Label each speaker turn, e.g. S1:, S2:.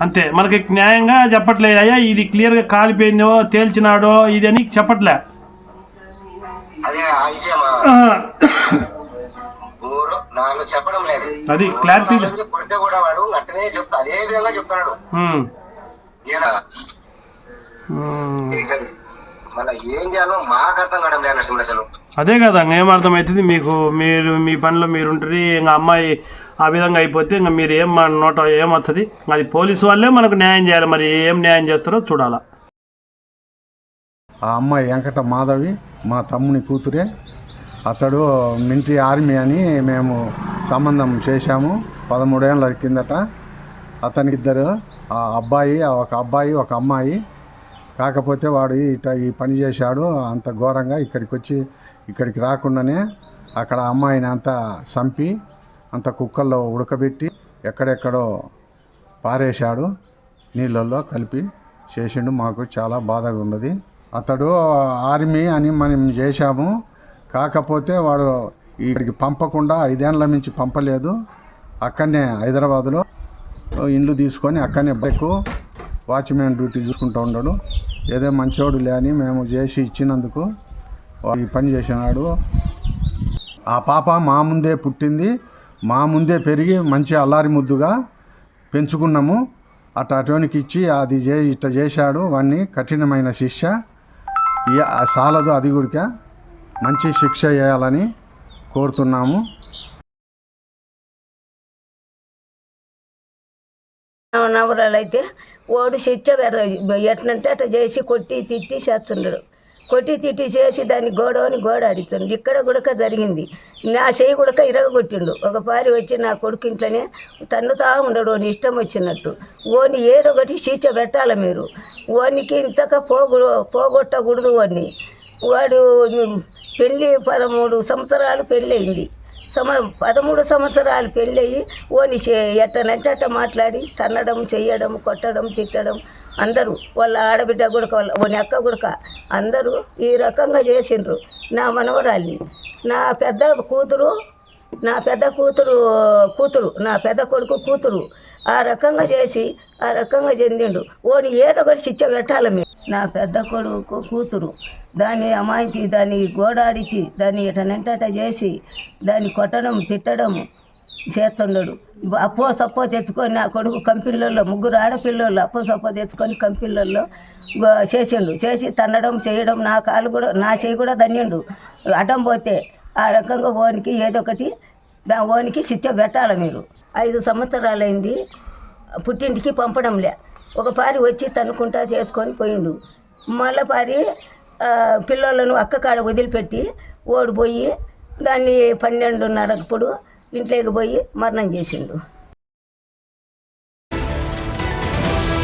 S1: అంతే, మనకి న్యాయంగా చెప్పట్లేదు. అయ్యా ఇది క్లియర్గా కాలిపోయిందో తేల్చినాడో ఇది అని చెప్పట్లే.
S2: చెప్పడం లేదు,
S1: అది క్లారిటీ
S2: కొడితే కూడా వాడు అట్టనే చెప్తా అదే విధంగా చెప్తాడు. మళ్ళీ ఏం చేయాలో మాకు అర్థం కావడం లేదు అసలు.
S1: అదే కదా ఏమర్థమవుతుంది మీకు? మీరు మీ పనిలో మీరు ఉంటారు. ఇంకా అమ్మాయి ఆ విధంగా అయిపోతే ఇంకా మీరు ఏం నోట ఏమొస్తుంది? అది పోలీసు వాళ్ళే మనకు న్యాయం చేయాలి. మరి ఏం న్యాయం చేస్తారో చూడాలా.
S3: ఆ అమ్మాయి వెంకట మాధవి మా తమ్ముని కూతురే. అతడు మిలిటరీ ఆర్మీ అని మేము సంబంధం చేశాము 13 ఏళ్ళ కిందట. అతనికి ఇద్దరు ఒక అబ్బాయి ఒక అమ్మాయి. కాకపోతే వాడు ఈ పని చేశాడు అంత ఘోరంగా. ఇక్కడికి రాకుండానే అక్కడ అమ్మాయిని అంతా చంపి అంత కుక్కల్లో ఉడకబెట్టి ఎక్కడెక్కడో పారేశాడు, నీళ్ళల్లో కలిపి చేసిండు. మాకు చాలా బాధగా ఉన్నది. అతడు ఆర్మీ అని మనం చేశాము. కాకపోతే వాడు ఇక్కడికి పంపకుండా 5 ఏళ్ళ నుంచి పంపలేదు. అక్కడనే హైదరాబాదులో ఇండ్లు తీసుకొని అక్కడనే బ్రేక్ వాచ్మెన్ డ్యూటీ చూసుకుంటూ ఉన్నాడు. ఏదో మంచోడు లేని మేము చేసి ఇచ్చినందుకు ఈ పని చేసినాడు. ఆ పాప మా ముందే పుట్టింది, మా ముందే పెరిగి మంచి అల్లారి ముద్దుగా పెంచుకున్నాము. అటోనికి ఇచ్చి అది ఇట్లా చేశాడు. వాడిని కఠినమైన శిక్ష చాలదు, అది కూడా మంచి శిక్ష చేయాలని కోరుతున్నాము.
S4: నవరాలు అయితే ఓడి శిక్ష ఎట్లంటే అట్లా చేసి కొట్టి తిట్టి చేస్తున్నాడు. కొట్టి తిట్టి చేసి దాన్ని గోడ ఆడిస్తుండు. ఇక్కడ గుడక జరిగింది. నా చెయ్యి గుడక ఇరగొట్టిండు. ఒక పారి వచ్చి నా కొడుకు ఇంట్లోనే తన్నుతా ఉండడు ఓని ఇష్టం వచ్చినట్టు. ఓని ఏదో ఒకటి శిక్ష పెట్టాలి మీరు. ఓనికి ఇంతక పోగొట్టకూడదు. వాడు పెళ్ళి 13 సంవత్సరాలు పెళ్ళయింది. 13 సంవత్సరాలు పెళ్ళయి ఓని ఎట్టనంటే అట్ట మాట్లాడి తన్నడం చెయ్యడం కొట్టడం తిట్టడం అందరూ వాళ్ళ ఆడబిడ్డ గుడక ఓని అక్క గుడక అందరూ ఈ రకంగా చేసిండ్రు. నా మనవరాల్ని నా పెద్ద కొడుకు కూతురు ఆ రకంగా చేసి ఆ రకంగా చెందిండు. ఓని ఏదో ఒకటి శిక్ష పెట్టాలి మీరు. నా పెద్ద కొడుకు కూతురు దాన్ని అమాయించి దాన్ని గోడాడిచి దాన్ని ఎటనంటట చేసి దాన్ని కొట్టడం తిట్టడం చేస్తుండడు. సప్పో తెచ్చుకొని నా కొడుకు కంపెనీలలో 3 ఆడపిల్లలు సప్పో తెచ్చుకొని కంపెనీలలో చేసిండు. చేసి తన్నడం చేయడం నా చేయి కూడా ధన్యండు. అడ్డం పోతే ఆ రకంగా ఓనికి ఏదో ఒకటి ఓనికి శిక్ష పెట్టాలి మీరు. 5 సంవత్సరాలైంది పుట్టింటికి పంపడంలే. ఒక పారి వచ్చి తన్నుకుంటా చేసుకొని పోయిండు. మళ్ళీ పారి పిల్లలను అక్క కాడ వదిలిపెట్టి ఓడిపోయి దాన్ని 12:30 ఇంట్లోకి పోయి మరణం చేసిండు.